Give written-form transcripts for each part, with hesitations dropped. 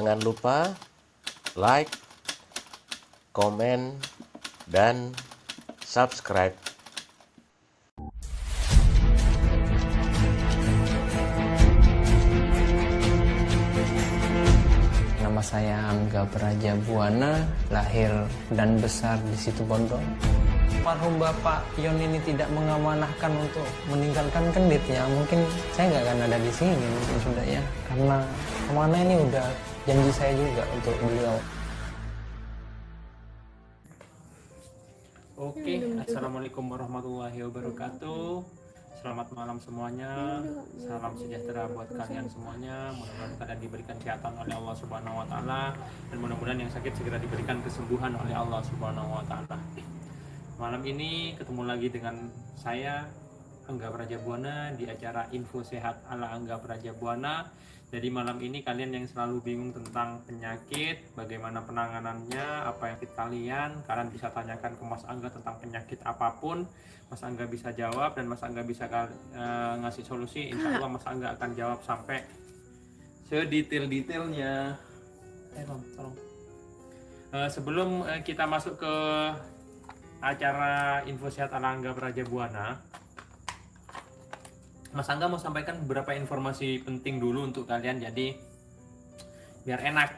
Jangan lupa like, komen, dan subscribe. Nama saya Angga Prajabuana, lahir dan besar di Situbondo. Almarhum Bapak Yon ini tidak mengamanahkan untuk meninggalkan Kendit ya, mungkin saya nggak akan ada di sini mungkin sudah ya, karena amanah ini udah janji saya juga untuk beliau. Oke, assalamualaikum warahmatullahi wabarakatuh. Selamat malam semuanya. Salam sejahtera buat kalian semuanya. Mudah-mudahan kalian diberikan kesehatan oleh Allah Subhanahu wa taala, dan mudah-mudahan yang sakit segera diberikan kesembuhan oleh Allah Subhanahu wa taala. Malam ini ketemu lagi dengan saya Angga Prajabuana di acara Info Sehat ala Angga Prajabuana. Jadi malam ini kalian yang selalu bingung tentang penyakit, bagaimana penanganannya, apa yang kalian bisa tanyakan ke Mas Angga tentang penyakit apapun. Mas Angga bisa jawab dan Mas Angga bisa ngasih solusi. Insya Allah Mas Angga akan jawab sampai sedetail-detailnya. Tolong. Sebelum kita masuk ke acara Info Sehat ala Angga Prajabuana, Mas Angga mau sampaikan beberapa informasi penting dulu untuk kalian, jadi biar enak.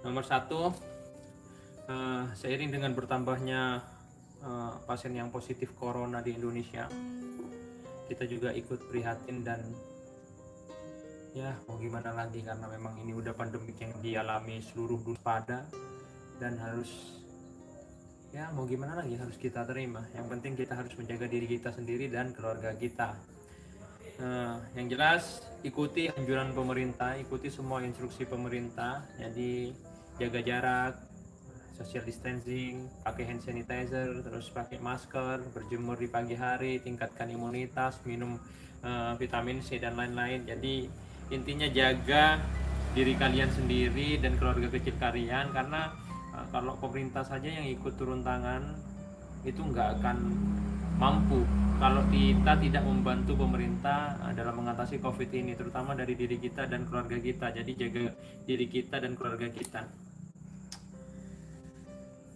Nomor satu, seiring dengan bertambahnya pasien yang positif corona di Indonesia, kita juga ikut prihatin dan ya mau gimana lagi, karena memang ini udah pandemik yang dialami seluruh dunia pada, dan harus ya mau gimana lagi, harus kita terima. Yang penting kita harus menjaga diri kita sendiri dan keluarga kita. Yang jelas ikuti anjuran pemerintah, ikuti semua instruksi pemerintah. Jadi jaga jarak, social distancing, pakai hand sanitizer, terus pakai masker, berjemur di pagi hari, tingkatkan imunitas, minum vitamin C dan lain-lain. Jadi intinya jaga diri kalian sendiri dan keluarga kecil kalian, karena kalau pemerintah saja yang ikut turun tangan itu nggak akan mampu kalau kita tidak membantu pemerintah dalam mengatasi COVID ini, terutama dari diri kita dan keluarga kita. Jadi jaga diri kita dan keluarga kita.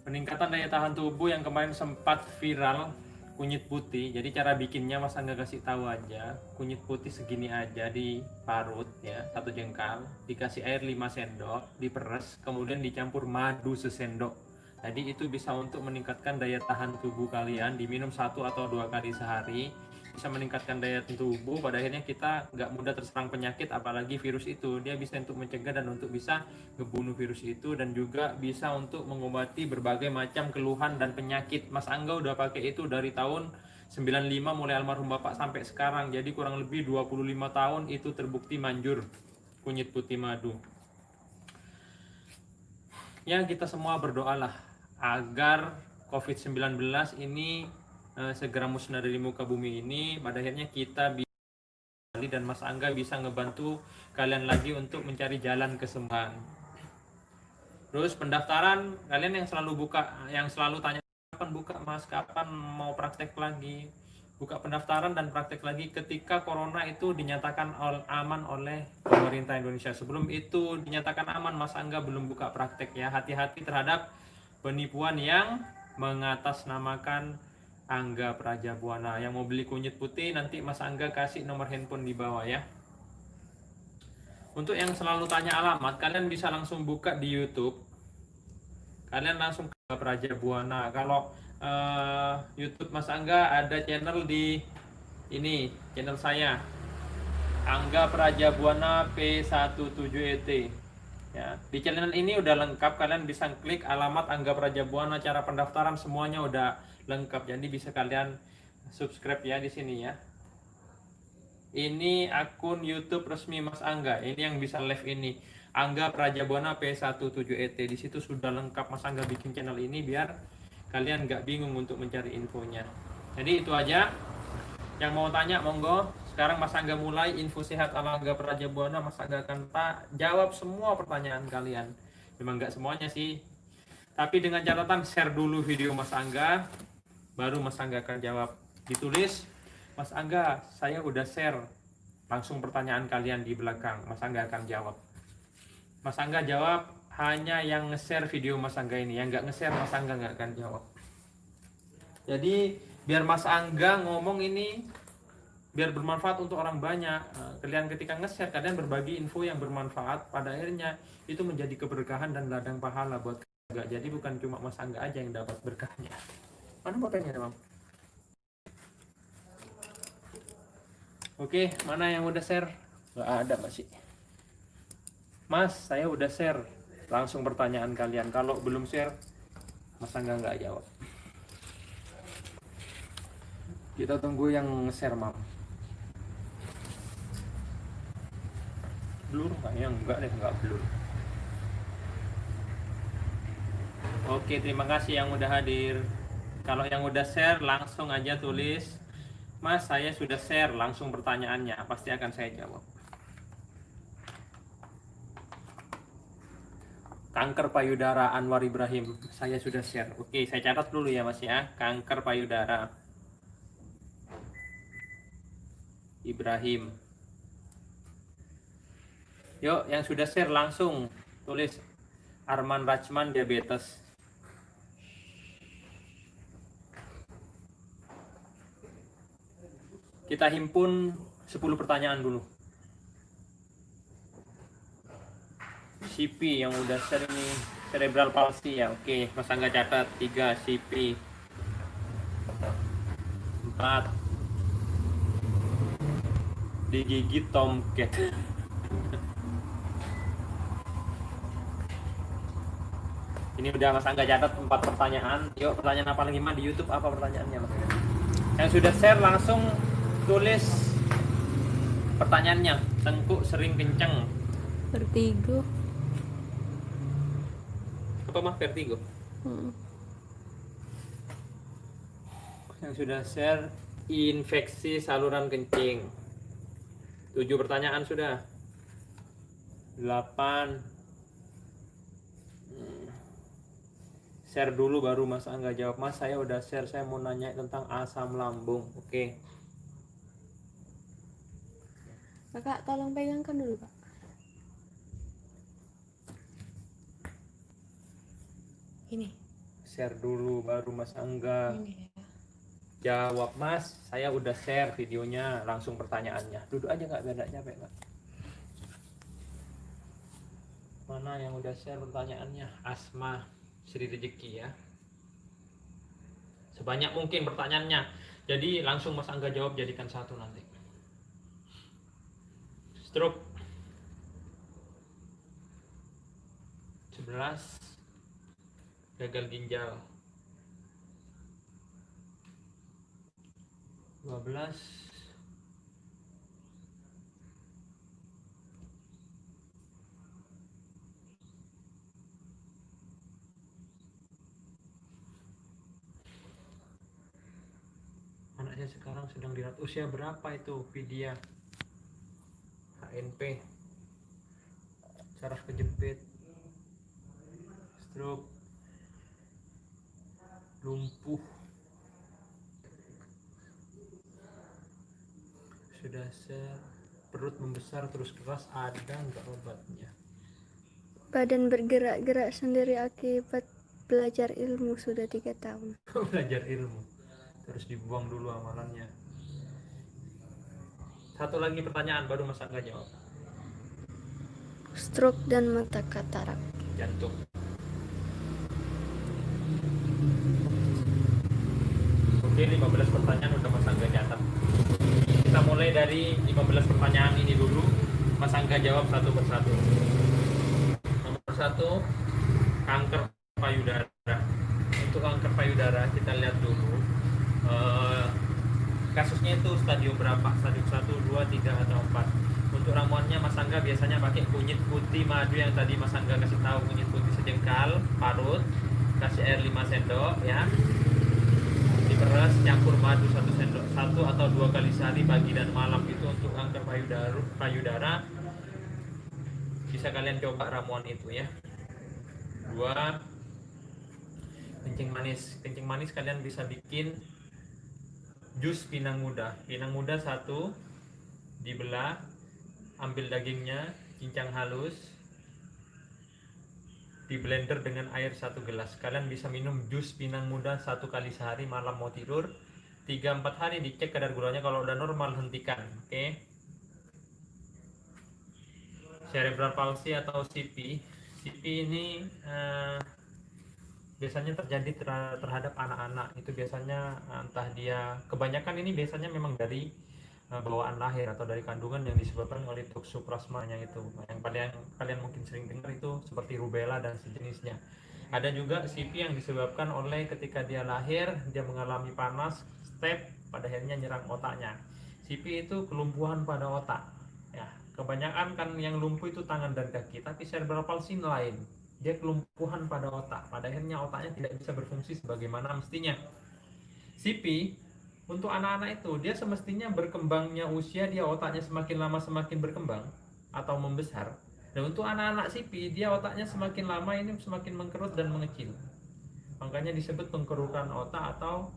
Peningkatan daya tahan tubuh yang kemarin sempat viral, kunyit putih. Jadi cara bikinnya Mas Angga kasih tahu aja. Kunyit putih segini aja diparut ya, 1 jengkal, dikasih air 5 sendok, diperes, kemudian dicampur madu sesendok. Jadi itu bisa untuk meningkatkan daya tahan tubuh kalian, diminum 1 atau 2 kali sehari. Bisa meningkatkan daya tubuh, pada akhirnya kita nggak mudah terserang penyakit, apalagi virus itu. Dia bisa untuk mencegah dan untuk bisa ngebunuh virus itu, dan juga bisa untuk mengobati berbagai macam keluhan dan penyakit. Mas Angga udah pakai itu dari tahun 95 mulai almarhum Bapak sampai sekarang. Jadi kurang lebih 25 tahun itu terbukti manjur kunyit putih madu. Ya, kita semua berdoalah agar COVID-19 ini segera musnah dari muka bumi ini. Pada akhirnya kita bisa, dan Mas Angga bisa ngebantu kalian lagi untuk mencari jalan kesembuhan. Terus pendaftaran, kalian yang selalu tanya kapan buka Mas, kapan mau praktek lagi. Buka pendaftaran dan praktek lagi ketika corona itu dinyatakan aman oleh pemerintah Indonesia. Sebelum itu dinyatakan aman, Mas Angga belum buka praktek ya. Hati-hati terhadap penipuan yang mengatasnamakan Angga Prajabuana. Yang mau beli kunyit putih, nanti Mas Angga kasih nomor handphone di bawah ya. Untuk yang selalu tanya alamat, kalian bisa langsung buka di YouTube. Kalian langsung ke Prajabuana. Kalau YouTube Mas Angga ada channel di ini, channel saya Angga Prajabuana P17ET. Ya, di channel ini udah lengkap, kalian bisa klik alamat Angga Prajabuana, cara pendaftaran semuanya udah lengkap. Jadi bisa kalian subscribe ya di sini ya. Ini akun YouTube resmi Mas Angga. Ini yang bisa live ini. Angga Prajabuana P17ET. Di situ sudah lengkap. Mas Angga bikin channel ini biar kalian nggak bingung untuk mencari infonya. Jadi itu aja. Yang mau tanya monggo. Sekarang Mas Angga mulai Info Sehat ala Angga Prajabuana. Mas Angga akan jawab semua pertanyaan kalian. Memang nggak semuanya sih, tapi dengan catatan share dulu video Mas Angga, baru Mas Angga akan jawab. Ditulis, Mas Angga, saya udah share, langsung pertanyaan kalian di belakang, Mas Angga akan jawab. Mas Angga jawab hanya yang nge-share video Mas Angga ini. Yang nggak nge-share Mas Angga nggak akan jawab. Jadi biar Mas Angga ngomong ini biar bermanfaat untuk orang banyak. Kalian ketika nge-share, kalian berbagi info yang bermanfaat, pada akhirnya itu menjadi keberkahan dan ladang pahala buat Angga. Jadi bukan cuma Mas Angga aja yang dapat berkahnya. Mana botolnya, Bang? Oke, mana yang udah share? Nggak ada masih. Mas, saya udah share. Langsung pertanyaan kalian. Kalau belum share, Mas Angga nggak jawab. Kita tunggu yang share, Mam. Blur nggak? Yang enggak deh, nggak blur. Oke, terima kasih yang udah hadir. Kalau yang udah share, langsung aja tulis, Mas, saya sudah share. Langsung pertanyaannya, pasti akan saya jawab. Kanker payudara Anwar Ibrahim, saya sudah share. Oke, saya catat dulu ya Mas ya. Kanker payudara Ibrahim. Yuk, yang sudah share langsung tulis Arman Rachman diabetes. Kita himpun 10 pertanyaan dulu. CP yang udah share ini cerebral palsy ya. Oke, Mas Angga catat 3 CP. 4 digigit tomcat. Ini udah Mas Angga catat 4 pertanyaan. Yuk, pertanyaan apa lagi Mas di YouTube? Apa pertanyaannya Mas? Yang sudah share langsung tulis pertanyaannya. Tengkuk sering kenceng. Vertigo. Apa mah vertigo? Hmm. Yang sudah share infeksi saluran kencing. 7 pertanyaan sudah. 8. Share dulu baru Mas Angga jawab. Mas, saya udah share, saya mau nanya tentang asam lambung. Oke. Kakak tolong pegangkan dulu, Kak. Ini. Share dulu baru Mas Angga Ini ya. jawab. Mas, saya udah share videonya, langsung pertanyaannya. Duduk aja nggak, biar nggak capek Kak. Mana yang udah share pertanyaannya? Asma Sri Rezeki ya. Sebanyak mungkin pertanyaannya. Jadi langsung Mas Angga jawab, jadikan satu nanti. Stroke 11, gagal ginjal 12, anaknya sekarang sedang dirawat. Usia berapa itu Vidya? HNP, saraf kejepit, stroke, lumpuh. Sudah share. Perut membesar terus keras, ada nggak obatnya? Badan bergerak-gerak sendiri akibat belajar ilmu sudah 3 tahun. Belajar ilmu terus dibuang dulu amalannya. Satu lagi pertanyaan baru Mas Angga jawab. Stroke dan mata katarak. Jantung. Oke, 15 pertanyaan udah Mas Angga catat. Kita mulai dari 15 pertanyaan ini dulu. Mas Angga jawab satu persatu. Nomor 1, kanker payudara. Untuk kanker payudara kita lihat dulu kasusnya itu stadium berapa? Stadium 1, 2, 3 atau 4. Untuk ramuannya Mas Angga biasanya pakai kunyit putih madu yang tadi Mas Angga kasih tahu, kunyit putih sejengkal, parut, kasih air 5 sendok ya. Diperas, campur madu 1 sendok, 1 atau 2 kali sehari pagi dan malam. Itu untuk kanker payudara. Bisa kalian coba ramuan itu ya. 2, kencing manis. Kencing manis kalian bisa bikin jus pinang muda. Pinang muda 1 dibelah, ambil dagingnya, cincang halus, di blender dengan air 1 gelas. Kalian bisa minum jus pinang muda 1 kali sehari malam mau tidur. 3-4 hari dicek kadar gulanya, kalau udah normal hentikan. Oke. Cerebral palsy atau CP. CP ini biasanya terjadi terhadap anak-anak. Itu biasanya entah dia, kebanyakan ini biasanya memang dari bawaan lahir atau dari kandungan yang disebabkan oleh toxoplasmanya itu. Yang kalian mungkin sering dengar itu seperti rubella dan sejenisnya. Ada juga CP yang disebabkan oleh ketika dia lahir, dia mengalami panas, step, pada akhirnya nyerang otaknya. CP itu kelumpuhan pada otak. Ya, kebanyakan kan yang lumpuh itu tangan dan kaki, tapi cerebral palsy lain. Dia kelumpuhan pada otak, pada akhirnya otaknya tidak bisa berfungsi sebagaimana mestinya. CP untuk anak-anak itu, dia semestinya berkembangnya usia dia otaknya semakin lama semakin berkembang atau membesar. Dan untuk anak-anak CP, dia otaknya semakin lama ini semakin mengkerut dan mengecil. Makanya disebut pengkerukan otak atau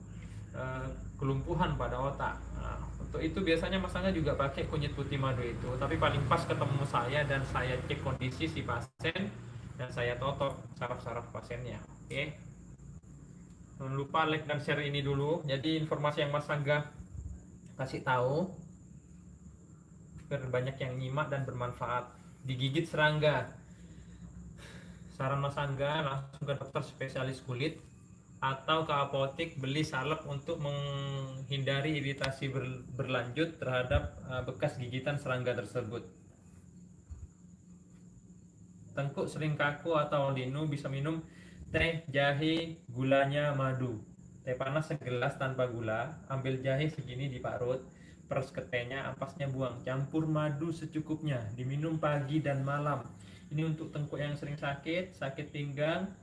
kelumpuhan pada otak. Nah, untuk itu biasanya Mas Angga juga pakai kunyit putih madu itu. Tapi paling pas ketemu saya dan saya cek kondisi si pasien dan saya totok saraf-saraf pasiennya. Oke. Jangan lupa like dan share ini dulu. Jadi informasi yang Mas Angga kasih tahu biar banyak yang nyimak dan bermanfaat. Digigit serangga, saran Mas Angga langsung ke dokter spesialis kulit atau ke apotek beli salep untuk menghindari iritasi berlanjut terhadap bekas gigitan serangga tersebut. Tengkuk sering kaku atau linu, bisa minum teh, jahe, gulanya, madu. Teh panas segelas tanpa gula, ambil jahe segini diparut, peres ke tehnya, ampasnya buang, campur madu secukupnya, diminum pagi dan malam. Ini untuk tengkuk yang sering sakit, sakit pinggang,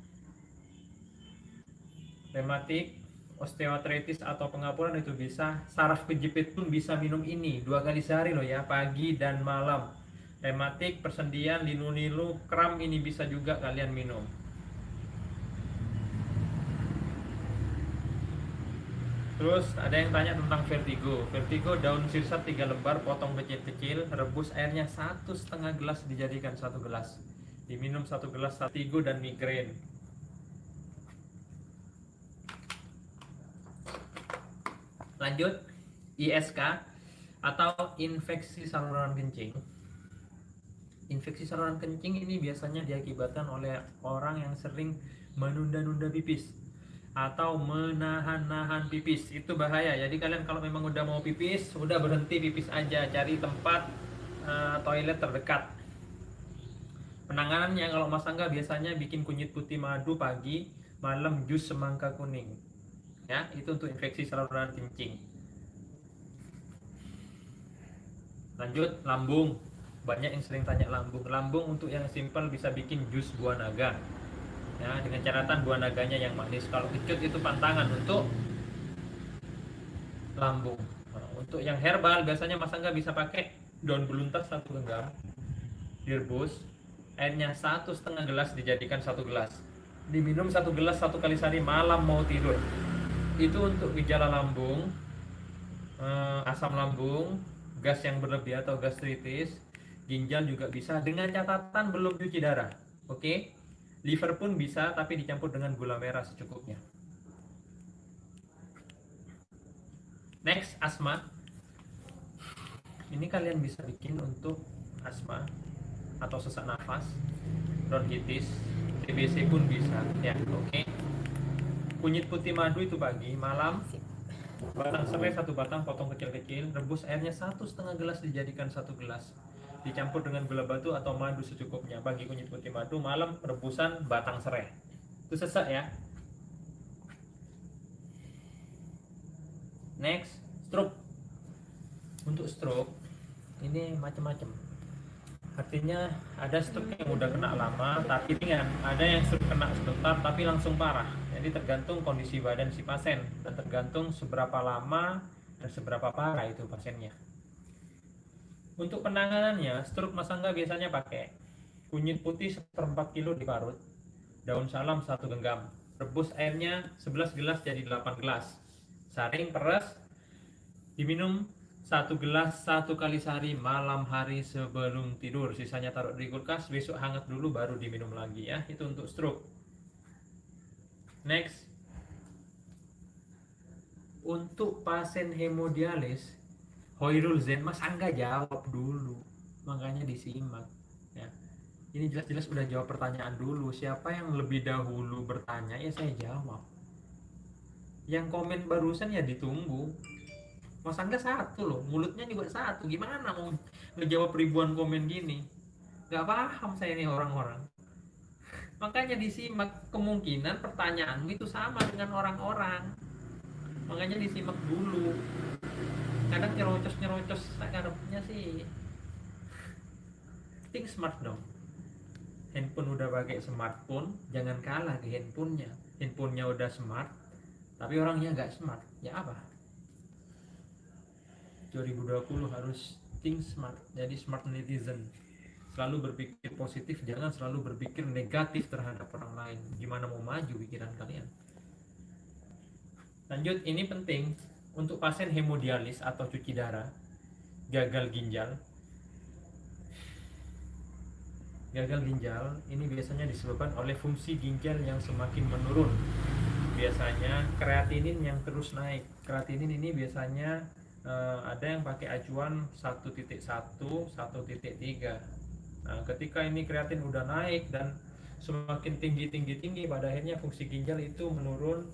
rematik, osteoartritis atau pengapuran itu bisa. Saraf kejepit pun bisa minum ini 2 kali sehari loh ya, pagi dan malam. Rematik, persendian, linu-linu, kram ini bisa juga kalian minum. Terus ada yang tanya tentang vertigo. Vertigo, daun sirsat 3 lembar, potong kecil-kecil, rebus airnya 1,5 gelas dijadikan 1 gelas. Diminum 1 gelas, vertigo dan migrain. Lanjut, ISK atau infeksi saluran kencing. Infeksi saluran kencing ini biasanya diakibatkan oleh orang yang sering menunda-nunda pipis atau menahan-nahan pipis. Itu bahaya. Jadi kalian kalau memang udah mau pipis, udah berhenti pipis aja, cari tempat toilet terdekat. Penanganannya kalau Mas Angga biasanya bikin kunyit putih madu pagi, malam jus semangka kuning. Ya, itu untuk infeksi saluran kencing. Lanjut, lambung. Banyak yang sering tanya lambung. Lambung untuk yang simpel bisa bikin jus buah naga. Ya, dengan catatan buah naganya yang manis. Kalau kecut itu pantangan untuk lambung. Nah, untuk yang herbal biasanya Mas Angga bisa pakai daun beluntas 1 genggam, direbus, airnya 1,5 gelas dijadikan 1 gelas. Diminum 1 gelas 1 kali sehari malam mau tidur. Itu untuk gejala lambung, asam lambung, gas yang berlebih atau gastritis. Ginjal juga bisa, dengan catatan belum cuci darah. Oke. Liver pun bisa, tapi dicampur dengan gula merah secukupnya. Next, asma. Ini kalian bisa bikin untuk asma atau sesak nafas, bronkitis, TBC pun bisa. Ya, oke. Kunyit putih madu itu pagi, malam. Batang serai 1 batang, potong kecil-kecil, rebus airnya 1,5 gelas dijadikan 1 gelas. Dicampur dengan gula batu atau madu secukupnya. Pagi kunyit putih madu, malam rebusan batang serai. Itu sesak ya. Next, stroke. Untuk stroke ini macam-macam. Artinya ada stroke yang udah kena lama tapi ringan, ada yang stroke kena sebentar tapi langsung parah. Jadi tergantung kondisi badan si pasien dan tergantung seberapa lama dan seberapa parah itu pasiennya. Untuk penanganannya, stroke Mas Angga biasanya pakai kunyit putih 1/4 kilo diparut, daun salam 1 genggam, rebus airnya 11 gelas jadi 8 gelas, saring peras, diminum 1 gelas 1 kali sehari malam hari sebelum tidur. Sisanya taruh di kulkas, besok hangat dulu baru diminum lagi ya. Itu untuk stroke. Next. Untuk pasien hemodialis, Hoirul Zen, Mas Angga jawab dulu. Makanya disimak ya. Ini jelas-jelas udah jawab pertanyaan dulu. Siapa yang lebih dahulu bertanya, ya saya jawab. Yang komen barusan ya ditunggu. Mas Angga satu loh, mulutnya juga satu. Gimana mau ngejawab ribuan komen gini? Gak paham saya nih orang-orang. Makanya disimak, kemungkinan pertanyaanmu itu sama dengan orang-orang. Makanya disimak dulu. Kadang nyerocos karepnya sih. Think smart dong. Handphone udah pakai smartphone, jangan kalah ke handphonenya. Handphonenya udah smart, tapi orangnya nggak smart. Ya apa? 2020 harus think smart, jadi smart netizen. Selalu berpikir positif, jangan selalu berpikir negatif terhadap orang lain. Gimana mau maju pikiran kalian? Lanjut, ini penting untuk pasien hemodialis atau cuci darah, gagal ginjal. Gagal ginjal ini biasanya disebabkan oleh fungsi ginjal yang semakin menurun. Biasanya kreatinin yang terus naik. Kreatinin ini biasanya ada yang pakai acuan 1.1, 1.3. Nah, ketika ini kreatin udah naik dan semakin tinggi, pada akhirnya fungsi ginjal itu menurun.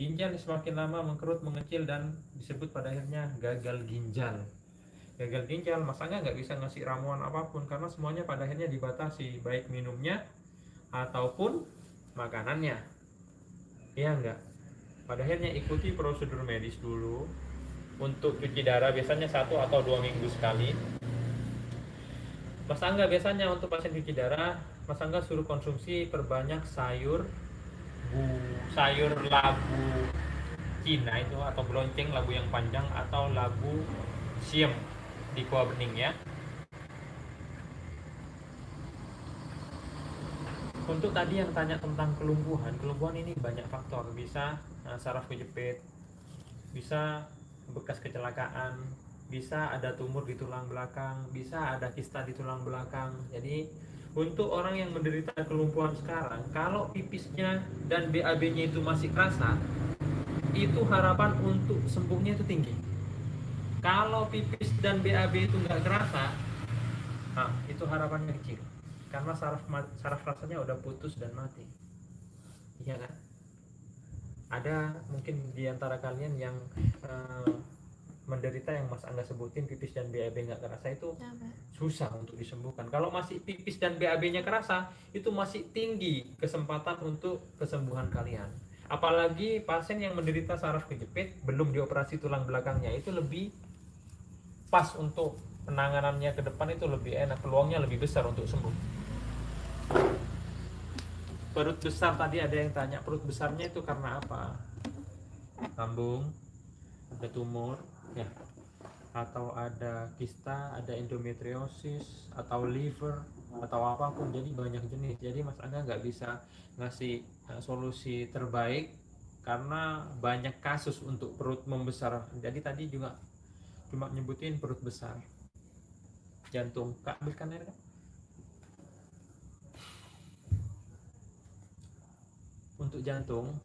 Ginjal semakin lama mengkerut, mengecil, dan disebut pada akhirnya gagal ginjal. Gagal ginjal, Mas Angga nggak bisa ngasih ramuan apapun karena semuanya pada akhirnya dibatasi, baik minumnya ataupun makanannya. Iya enggak? Pada akhirnya ikuti prosedur medis dulu. Untuk cuci darah biasanya 1 atau 2 minggu sekali. Mas Angga biasanya untuk pasien cuci darah, Mas Angga suruh konsumsi perbanyak sayur labu Cina itu, atau belonceng, labu yang panjang, atau labu siem di kuah bening ya. Untuk tadi yang tanya tentang kelumpuhan ini banyak faktor. Bisa saraf kejepit, bisa bekas kecelakaan, bisa ada tumor di tulang belakang, bisa ada kista di tulang belakang. Jadi untuk orang yang menderita kelumpuhan sekarang, kalau pipisnya dan BAB-nya itu masih kerasa, itu harapan untuk sembuhnya itu tinggi. Kalau pipis dan BAB itu nggak kerasa, itu harapannya kecil, karena saraf rasanya udah putus dan mati. Iya kan? Ada mungkin di antara kalian yang menderita yang Mas Angga sebutin, pipis dan BAB nggak kerasa, itu susah untuk disembuhkan. Kalau masih pipis dan BAB-nya kerasa, itu masih tinggi kesempatan untuk kesembuhan kalian. Apalagi pasien yang menderita saraf kejepit, belum dioperasi tulang belakangnya, itu lebih pas untuk penanganannya ke depan, itu lebih enak, peluangnya lebih besar untuk sembuh. Perut besar, tadi ada yang tanya perut besarnya itu karena apa? Lambung, ada tumor ya, atau ada kista, ada endometriosis, atau liver, atau apapun. Jadi banyak jenis. Jadi Mas Angga nggak bisa ngasih solusi terbaik karena banyak kasus untuk perut membesar. Jadi tadi juga cuma nyebutin perut besar. Jantung, Kak, ambilkan air, Kak. Untuk jantung,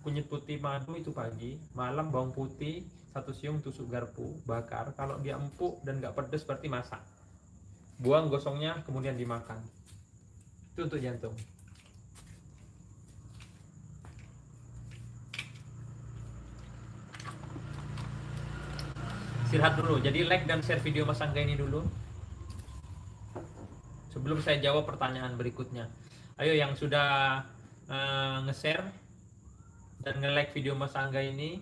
kunyit putih madu itu pagi, malam bawang putih 1 siung tusuk garpu, bakar. Kalau dia empuk dan nggak pedas berarti masak. Buang gosongnya kemudian dimakan. Itu untuk jantung. Istirahat dulu. Jadi like dan share video Mas Angga ini dulu sebelum saya jawab pertanyaan berikutnya. Ayo yang sudah nge-share dan nge-like video Mas Angga ini,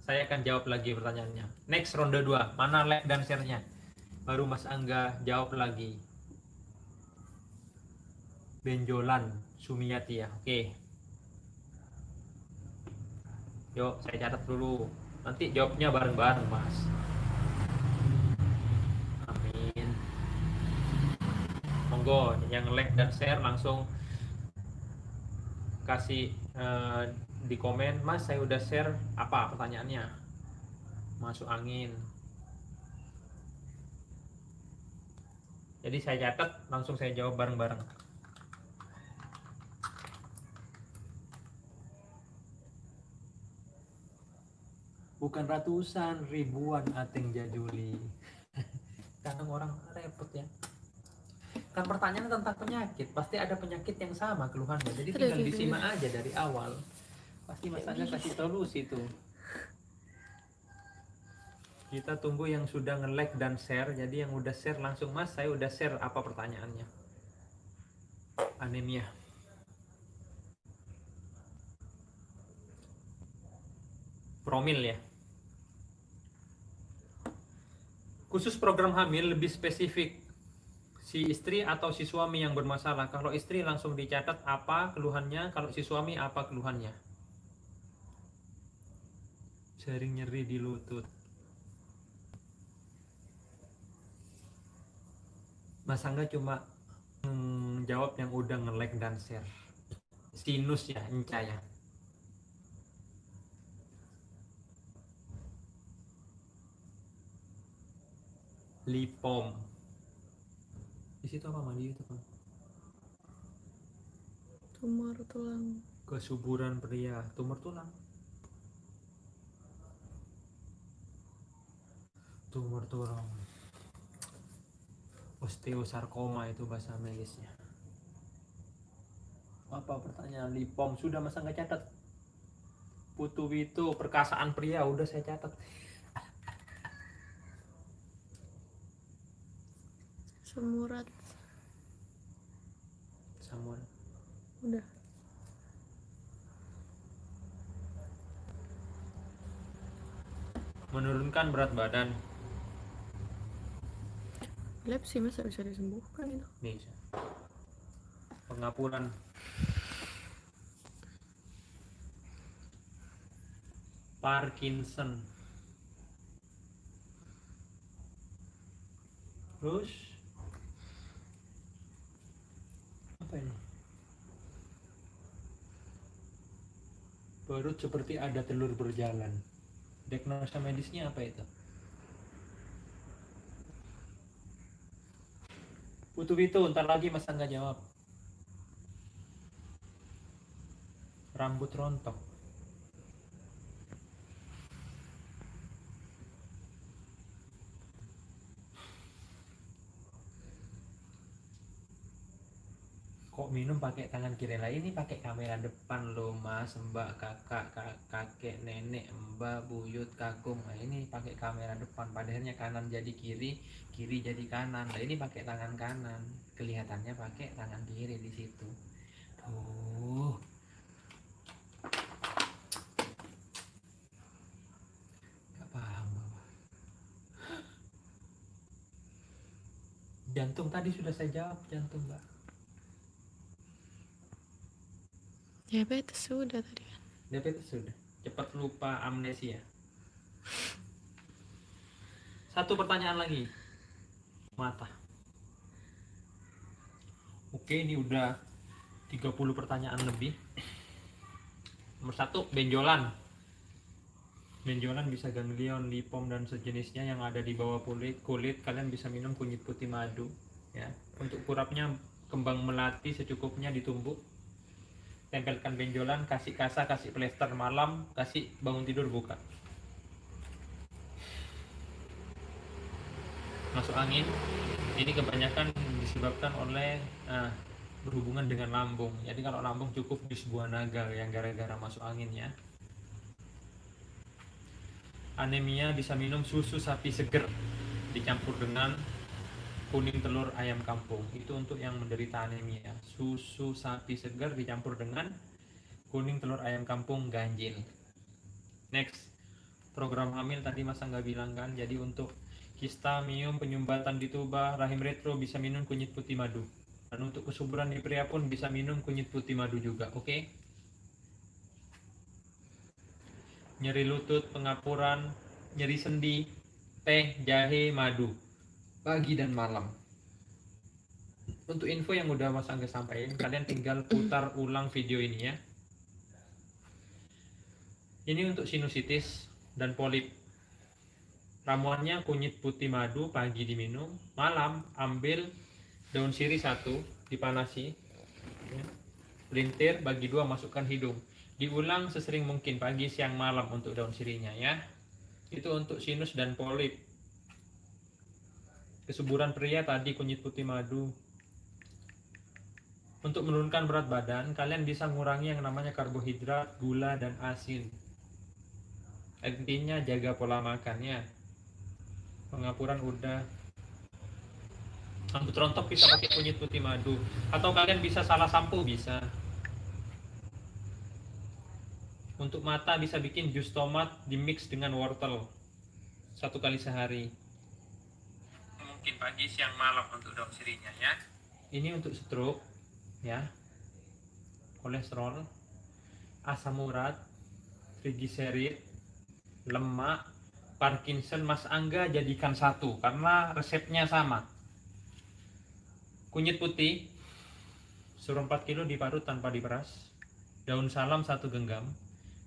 saya akan jawab lagi pertanyaannya. Next, ronde 2. Mana like dan share-nya? Baru Mas Angga jawab lagi. Benjolan Sumiyati ya. Oke. Yuk, saya catat dulu. Nanti jawabnya bareng-bareng, Mas. Amin. Monggo, yang like dan share langsung kasih di komen, Mas saya udah share, apa pertanyaannya? Masuk angin, Jadi saya catat, langsung saya jawab bareng-bareng. Bukan ratusan, ribuan Ateng Jajuli. Kadang orang repot ya. Kan pertanyaan tentang penyakit, pasti ada penyakit yang sama keluhannya. Jadi tinggal disimak aja dari awal. Pasti masanya kasih solusi tuh. Kita tunggu yang sudah nge-like dan share. Jadi yang udah share langsung, Mas, saya udah share apa pertanyaannya. Anemia. Promil ya. Khusus program hamil lebih spesifik. Si istri atau si suami yang bermasalah. Kalau istri langsung dicatat apa keluhannya, kalau si suami apa keluhannya. Sering nyeri di lutut. Mas Angga cuma jawab yang udah nge-like dan share. Sinus ya, Enca ya. Lipom. Di situ apa mandi itu kan? Tumor tulang. Kesuburan pria, tumor tulang. Tumor tulang. Osteosarkoma itu bahasa medisnya. Apa pertanyaan lipom? Sudah Mas Angga catat. Putu Wito, perkasaan pria udah saya catat. Semurat. Samuel. Udah. Menurunkan berat badan. Epilepsi masa bisa disembuhkan itu? Bisa. Pengapuran. Parkinson. Terus apa ini? Perut seperti ada telur berjalan. Diagnosa medisnya apa itu? Putu Wito, ntar lagi Mas Angga jawab. Rambut rontok. Kok minum pakai tangan kiri lah? Ini pakai kamera depan loh Mas, Mbak, kakak, kakek, nenek, Mbak, buyut, kakung. Nah ini pakai kamera depan, padahalnya kanan jadi kiri, kiri jadi kanan. Nah ini pakai tangan kanan, kelihatannya pakai tangan kiri di situ. Tuh. Gak paham Bapak. Jantung tadi sudah saya jawab, jantung Mbak. Diabetes sudah tadi kan. Diabetes sudah. Cepat lupa, amnesia. Satu pertanyaan lagi. Mata. Oke, ini udah 30 pertanyaan lebih. Nomor 1, benjolan. Benjolan bisa ganglion, lipom dan sejenisnya yang ada di bawah kulit. Kalian bisa minum kunyit putih madu ya. Untuk kurapnya kembang melati secukupnya ditumbuk. Tempelkan benjolan, kasih kasa, kasih plester malam, kasih bangun tidur buka. Masuk angin, ini kebanyakan disebabkan oleh berhubungan dengan lambung. Jadi kalau lambung cukup jus buah naga yang gara-gara masuk angin ya. Anemia bisa minum susu sapi seger dicampur dengan kuning telur ayam kampung. Itu untuk yang menderita anemia. Susu sapi segar dicampur dengan kuning telur ayam kampung ganjil. Next, program hamil tadi Mas Angga bilang kan. Jadi untuk kista, miom, penyumbatan di tuba, rahim retro bisa minum kunyit putih madu. Dan untuk kesuburan di pria pun bisa minum kunyit putih madu juga. Oke? Nyeri lutut, pengapuran, nyeri sendi, teh, jahe, madu. Pagi dan malam. Untuk info yang udah Mas Angga sampaikan, kalian tinggal putar ulang video ini ya. Ini untuk sinusitis dan polip. Ramuannya kunyit putih madu, pagi diminum, malam ambil daun sirih 1 dipanasi, ya. Pelintir bagi 2, masukkan hidung. Diulang sesering mungkin pagi, siang, malam untuk daun sirihnya ya. Itu untuk sinus dan polip. Kesuburan pria tadi kunyit putih madu. Untuk menurunkan berat badan, kalian bisa mengurangi yang namanya karbohidrat, gula, dan asin. Intinya jaga pola makannya. Pengapuran udah. Rambut rontok bisa pakai kunyit putih madu, atau kalian bisa salah sampo bisa. Untuk mata bisa bikin jus tomat dimix dengan wortel 1 kali sehari. Mungkin pagi, siang, malam untuk daun sirihnya ya. Ini untuk stroke ya, kolesterol, asam urat, trigliserid, lemak, Parkinson. Mas Angga jadikan 1 karena resepnya sama. Kunyit putih suruh 4 kilo diparut tanpa diperas. Daun salam 1 genggam,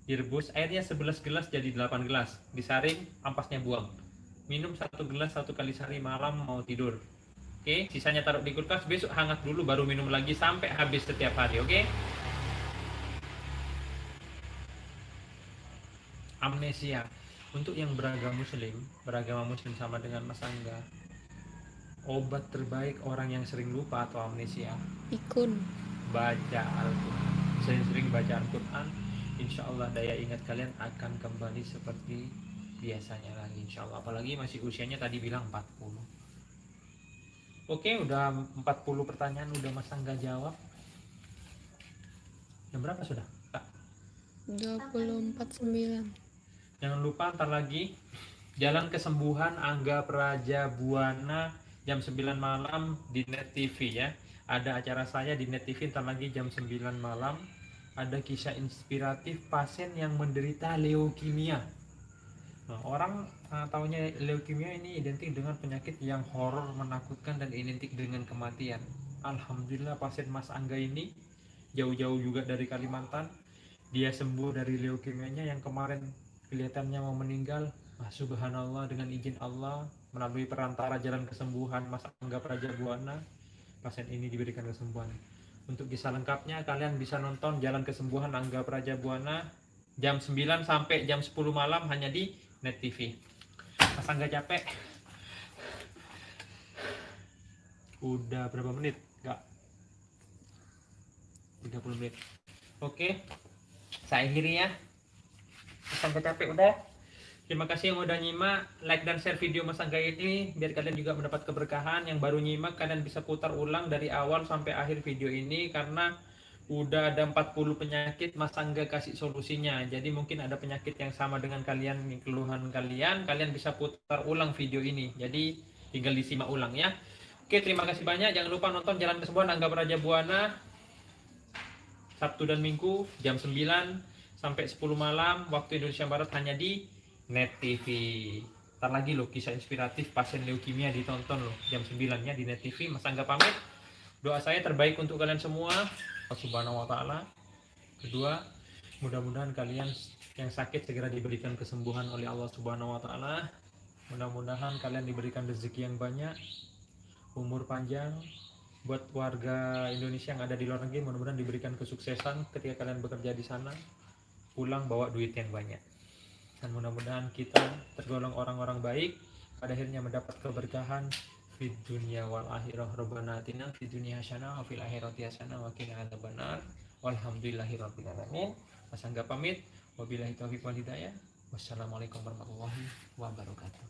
direbus, airnya 11 gelas jadi 8 gelas, disaring, ampasnya buang. Minum 1 gelas 1 kali sehari malam mau tidur. Oke, sisanya taruh di kulkas, besok hangat dulu baru minum lagi sampai habis setiap hari, oke? Amnesia. Untuk yang beragama muslim sama dengan Mas Angga, obat terbaik orang yang sering lupa atau amnesia, Pikun. baca Al-Quran. Sering-sering baca Al-Quran, insya Allah daya ingat kalian akan kembali seperti biasanya lagi, insya Allah. Apalagi masih usianya tadi bilang 40. Oke, udah 40 pertanyaan udah Mas Angga jawab. Jam berapa sudah, Kak? 24.9. Jangan lupa ntar lagi Jalan Kesembuhan Angga Praja Buana jam 9 malam di Net TV ya. Ada acara saya di Net TV ntar lagi jam 9 malam. Ada kisah inspiratif pasien yang menderita leukemia. Nah, orang taunya leukemia ini identik dengan penyakit yang horor, menakutkan, dan identik dengan kematian. Alhamdulillah pasien Mas Angga ini jauh-jauh juga dari Kalimantan. Dia sembuh dari leukemianya yang kemarin kelihatannya mau meninggal. Subhanallah, dengan izin Allah melalui perantara Jalan Kesembuhan Mas Angga Praja Buana, pasien ini diberikan kesembuhan. Untuk kisah lengkapnya kalian bisa nonton Jalan Kesembuhan Angga Praja Buana jam 9 sampai jam 10 malam hanya di Net TV. Mas Angga capek. Udah berapa menit? Enggak. 30 menit. Oke. Saya akhiri ya. Mas Angga capek udah. Terima kasih yang udah nyimak, like dan share video Mas Angga ini biar kalian juga mendapat keberkahan. Yang baru nyimak kalian bisa putar ulang dari awal sampai akhir video ini karena udah ada 40 penyakit Mas Angga kasih solusinya. Jadi mungkin ada penyakit yang sama dengan kalian, keluhan kalian bisa putar ulang video ini. Jadi tinggal disimak ulang ya. Oke, terima kasih banyak. Jangan lupa nonton Jalan Kesembuhan Angga Praja Buana Sabtu dan Minggu jam 9 sampai 10 malam waktu Indonesia Barat hanya di Net TV. Ntar lagi loh kisah inspiratif pasien leukemia ditonton loh jam 9 ya di Net TV. Mas Angga pamit. Doa saya terbaik untuk kalian semua, Allah Subhanahu wa taala. Kedua, mudah-mudahan kalian yang sakit segera diberikan kesembuhan oleh Allah Subhanahu wa taala. Mudah-mudahan kalian diberikan rezeki yang banyak, umur panjang. Buat warga Indonesia yang ada di luar negeri, mudah-mudahan diberikan kesuksesan ketika kalian bekerja di sana. Pulang bawa duit yang banyak. Dan mudah-mudahan kita tergolong orang-orang baik, pada akhirnya mendapat keberkahan fid dunya wal akhirah. Rabbana atina fid dunya hasanah wa fil akhirati hasanah wa qina adzabannar. Walhamdulillahirabbil alamin. Mas Angga pamit. Wabillahi taufiq wal hidayah. Wassalamualaikum warahmatullahi wabarakatuh.